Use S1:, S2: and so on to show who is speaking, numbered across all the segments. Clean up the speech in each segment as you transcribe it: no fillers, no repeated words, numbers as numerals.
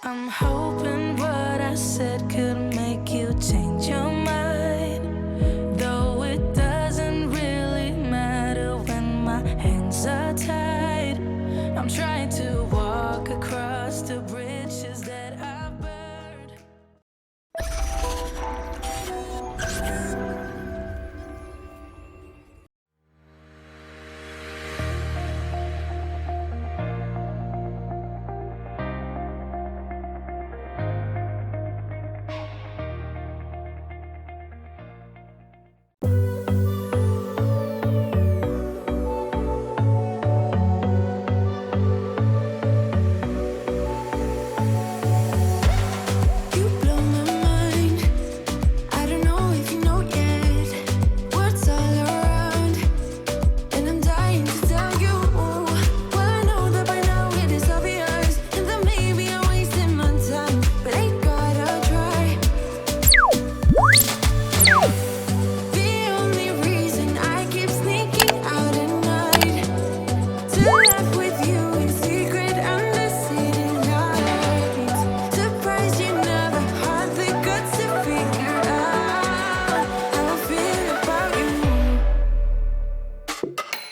S1: I'm hoping what I said could make you change your mind, though it doesn't really matter when my hands are tied. I'm trying to walk across the bridges that I've burned. You blow my mind. I don't know if you know yet. Words all around, and I'm dying to tell you. Well, I know that by now it is obvious, and that maybe I'm wasting my time, but I gotta try. The only reason I keep sneaking out at night to laugh with you in secret under city lights. Surprised you never had the guts to figure out how I feel about you.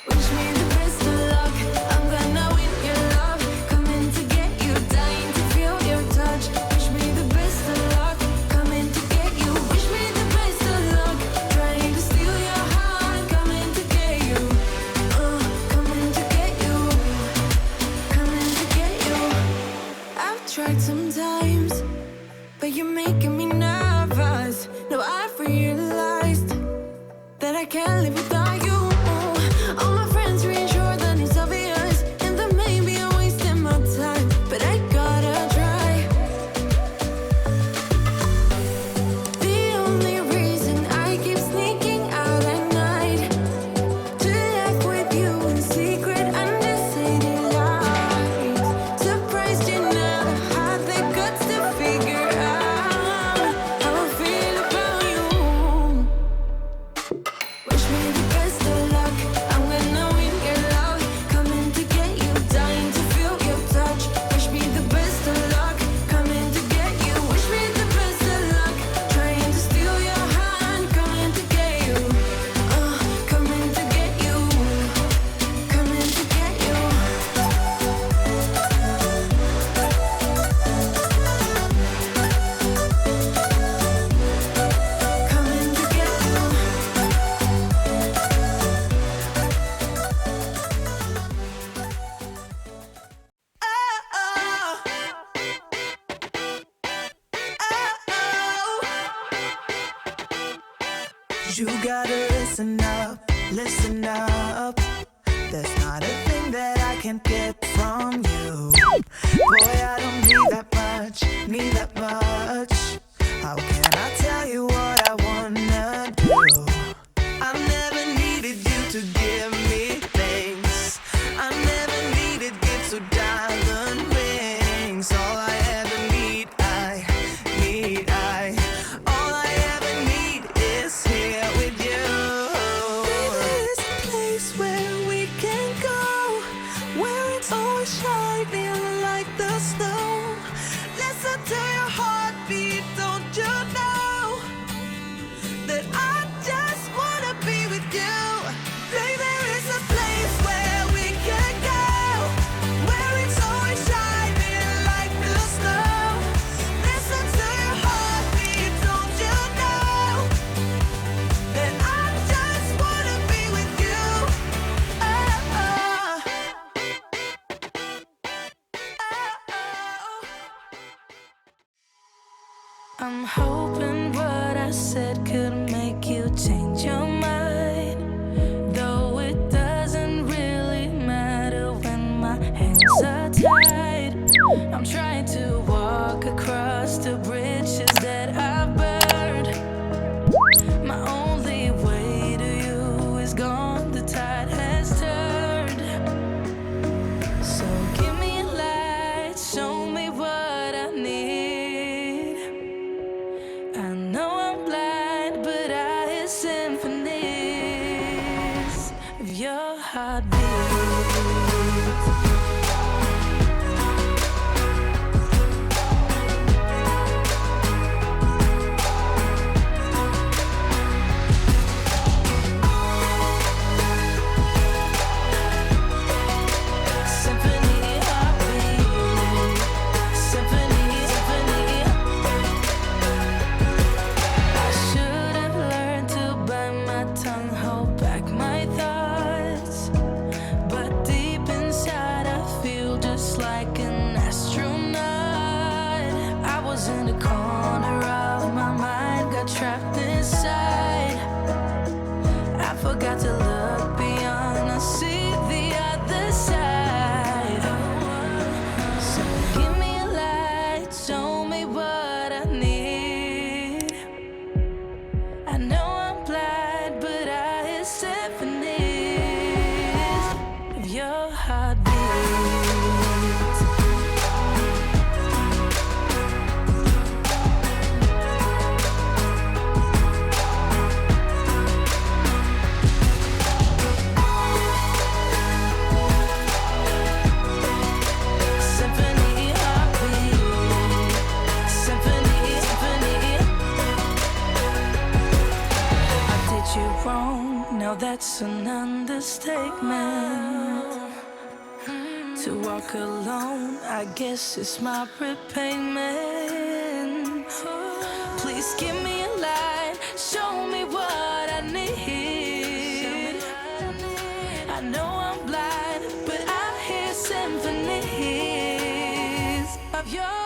S1: Wish me the best of luck. I'm gonna win your love. Coming to get you, dying to feel your touch. Wish me the best of luck. Coming to get you. Wish me the best of luck. Trying to steal your heart. Coming to get you. Coming to get you. Coming to get you. I've tried sometimes, but you're making me nervous. Now I've realized that I can't live without you. All my friends reassure that it's obvious, and that maybe I'm wasting my time, but I gotta try. The only reason I keep sneaking out at night to laugh with you in secret under city lights. Surprised you never had the guts to figure out how I feel about you. Wish me the best of luck. I'm gonna win your love. Coming to get you, dying to feel your touch. Wish me the best of luck. Coming to get you. Wish me the best of luck. Trying to steal your hand. Coming to get you. Coming to get you. Coming to get you. Coming to get you.
S2: You gotta listen up, listen up. There's not a thing that I can't get from you. Boy, I don't need that much, need that much. How can I tell you what I wanna do? I never needed you to give me things. I never needed gifts or diamond rings. All I ever need, all I ever need is here with you. There's a place where we can go, where it's always shining like the snow. Listen to your heartbeat, don't you know that I just wanna be with you? Baby, there is a place where we can go, where it's always shining like the snow. Listen to your heartbeat, don't you know that I just wanna be with you?
S1: I'm hoping what I said could make you change your mind, though it doesn't really matter when my hands are tied. I'm trying to walk across the bridges that I've burned. My only way to you is gone, the tide has turned. So give me a light, show me what I need. I
S2: got to look beyond. I see the other side. So give me a light, show me what I need. I know I'm blind, but I hear symphonies of your heartbeat. Now that's an understatement. To walk alone, I guess it's my repayment. Please give me a light, show me what I need. I know I'm blind, but I hear symphonies of your